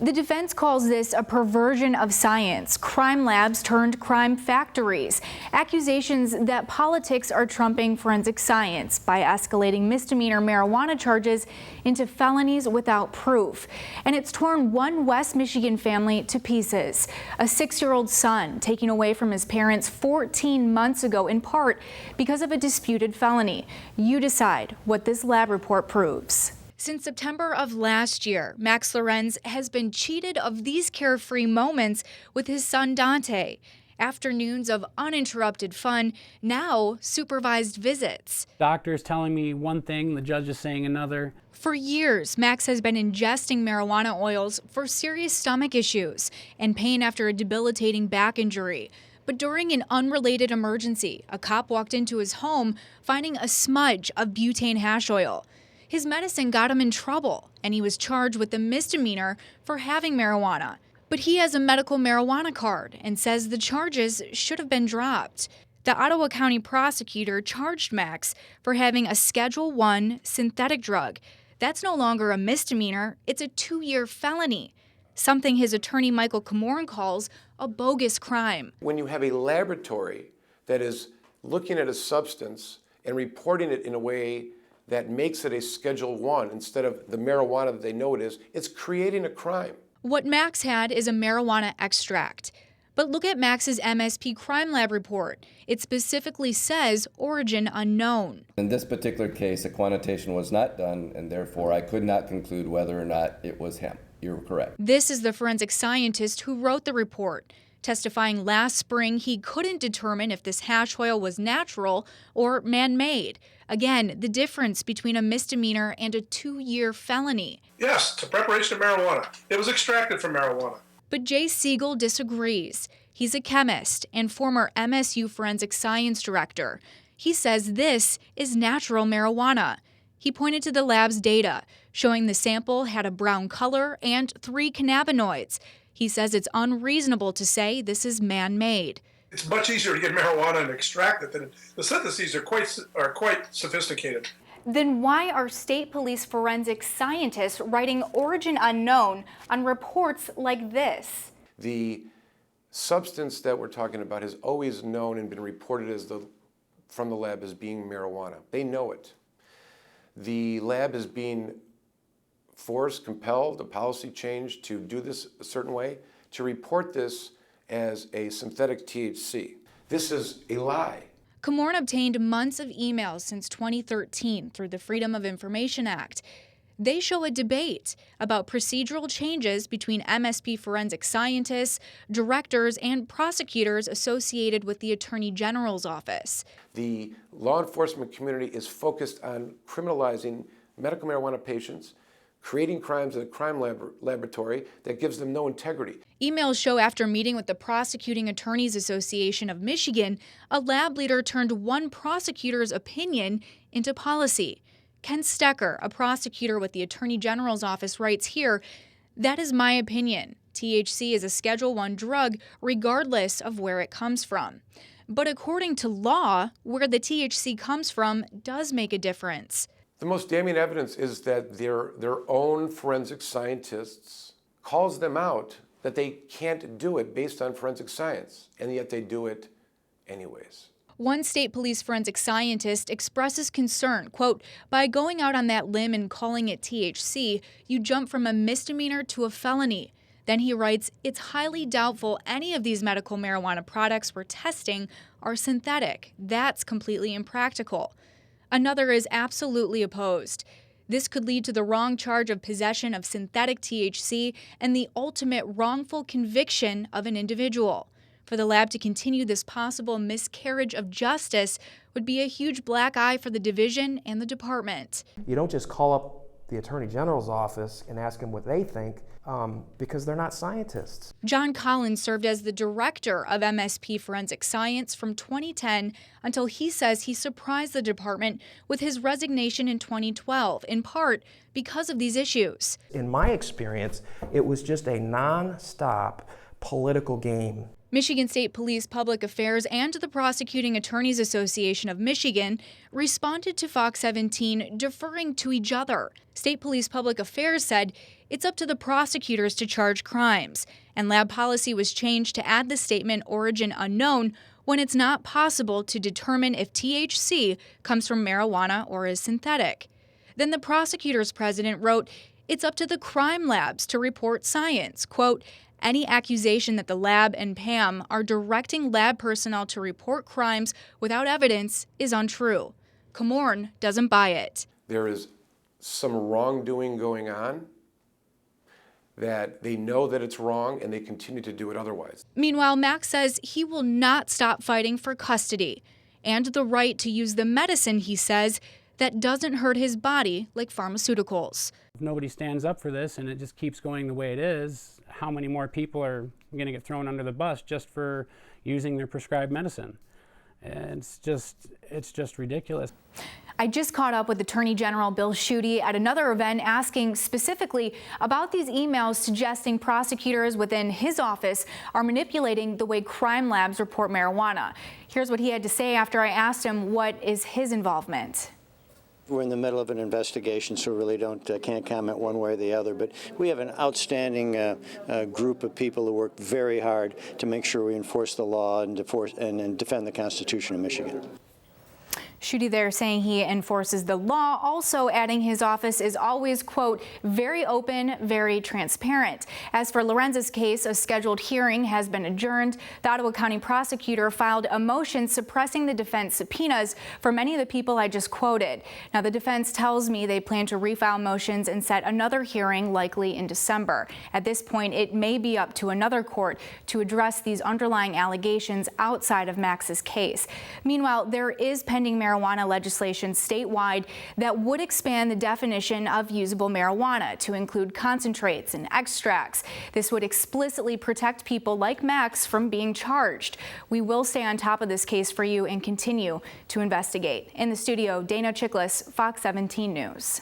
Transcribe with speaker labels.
Speaker 1: The defense calls this a perversion of science, crime labs turned crime factories, accusations that politics are trumping forensic science by escalating misdemeanor marijuana charges into felonies without proof. And it's torn one West Michigan family to pieces. A 6-year-old son taken away from his parents 14 months ago, in part because of a disputed felony. You decide what this lab report proves. Since September of last year, Max Lorenz has been cheated of these carefree moments with his son Dante. Afternoons of uninterrupted fun, now supervised visits.
Speaker 2: Doctors telling me one thing, the judge is saying another.
Speaker 1: For years, Max has been ingesting marijuana oils for serious stomach issues and pain after a debilitating back injury. But during an unrelated emergency, a cop walked into his home finding a smudge of butane hash oil. His medicine got him in trouble, and he was charged with a misdemeanor for having marijuana. But he has a medical marijuana card and says the charges should have been dropped. The Ottawa County prosecutor charged Max for having a Schedule I synthetic drug. That's no longer a misdemeanor, it's a 2-year felony, something his attorney Michael Camoran calls a bogus crime.
Speaker 3: When you have a laboratory that is looking at a substance and reporting it in a way that makes it a Schedule I instead of the marijuana that they know it is, it's creating a crime.
Speaker 1: What Max had is a marijuana extract. But look at Max's MSP crime lab report. It specifically says origin unknown.
Speaker 4: In this particular case, a quantitation was not done, and therefore I could not conclude whether or not it was hemp. You're correct.
Speaker 1: This is the forensic scientist who wrote the report, testifying last spring he couldn't determine if this hash oil was natural or man-made. Again, the difference between a misdemeanor and a 2-year felony.
Speaker 5: Yes, it's a preparation of marijuana. It was extracted from marijuana.
Speaker 1: But Jay Siegel disagrees. He's a chemist and former MSU forensic science director. He says this is natural marijuana. He pointed to the lab's data, showing the sample had a brown color and 3 cannabinoids. He says it's unreasonable to say this is man-made.
Speaker 5: It's much easier to get marijuana and extract it than the syntheses are quite sophisticated.
Speaker 1: Then why are state police forensic scientists writing origin unknown on reports like this?
Speaker 3: The substance that we're talking about has always known and been reported from the lab as being marijuana. They know it. The lab is being forced, compelled, a policy change to do this a certain way, to report this as a synthetic THC. This is a lie.
Speaker 1: Camoran obtained months of emails since 2013 through the Freedom of Information Act. They show a debate about procedural changes between MSP forensic scientists, directors, and prosecutors associated with the Attorney General's office.
Speaker 3: The law enforcement community is focused on criminalizing medical marijuana patients, creating crimes in a crime laboratory that gives them no integrity.
Speaker 1: Emails show after meeting with the Prosecuting Attorneys Association of Michigan, a lab leader turned one prosecutor's opinion into policy. Ken Stecker, a prosecutor with the Attorney General's office, writes here, "That is my opinion. THC is a Schedule I drug regardless of where it comes from. But according to law, where the THC comes from does make a difference."
Speaker 3: The most damning evidence is that their own forensic scientists calls them out that they can't do it based on forensic science, and yet they do it anyways.
Speaker 1: One state police forensic scientist expresses concern, quote, "By going out on that limb and calling it THC, you jump from a misdemeanor to a felony." Then he writes, "It's highly doubtful any of these medical marijuana products we're testing are synthetic. That's completely impractical." Another is absolutely opposed. This could lead to the wrong charge of possession of synthetic THC and the ultimate wrongful conviction of an individual. For the lab to continue this possible miscarriage of justice would be a huge black eye for the division and the department.
Speaker 6: You don't just call up the Attorney General's office and ask them what they think, because they're not scientists.
Speaker 1: John Collins served as the director of MSP Forensic Science from 2010 until he says he surprised the department with his resignation in 2012, in part because of these issues.
Speaker 6: In my experience, it was just a non-stop political game.
Speaker 1: Michigan State Police Public Affairs and the Prosecuting Attorneys Association of Michigan responded to Fox 17 deferring to each other. State Police Public Affairs said it's up to the prosecutors to charge crimes, and lab policy was changed to add the statement origin unknown when it's not possible to determine if THC comes from marijuana or is synthetic. Then the prosecutor's president wrote, it's up to the crime labs to report science. Quote, any accusation that the lab and Pam are directing lab personnel to report crimes without evidence is untrue. Comorn doesn't buy it.
Speaker 3: There is some wrongdoing going on that they know that it's wrong and they continue to do it otherwise.
Speaker 1: Meanwhile, Max says he will not stop fighting for custody and the right to use the medicine, he says, that doesn't hurt his body like pharmaceuticals.
Speaker 2: If nobody stands up for this and it just keeps going the way it is, how many more people are going to get thrown under the bus just for using their prescribed medicine? And it's just ridiculous.
Speaker 1: I just caught up with Attorney General Bill Schuette at another event asking specifically about these emails suggesting prosecutors within his office are manipulating the way crime labs report marijuana. Here's what he had to say after I asked him what is his involvement.
Speaker 7: We're in the middle of an investigation, so really can't comment one way or the other. But we have an outstanding group of people who work very hard to make sure we enforce the law and defend the Constitution of Michigan.
Speaker 1: Schuette there saying he enforces the law, also adding his office is always, quote, very open, very transparent. As for Lorenza's case, a scheduled hearing has been adjourned. The Ottawa County prosecutor filed a motion suppressing the defense subpoenas for many of the people I just quoted. Now, the defense tells me they plan to refile motions and set another hearing likely in December. At this point, it may be up to another court to address these underlying allegations outside of Max's case. Meanwhile, there is pending marijuana legislation statewide that would expand the definition of usable marijuana to include concentrates and extracts. This would explicitly protect people like Max from being charged. We will stay on top of this case for you and continue to investigate. In the studio, Dana Chiklis, Fox 17 News.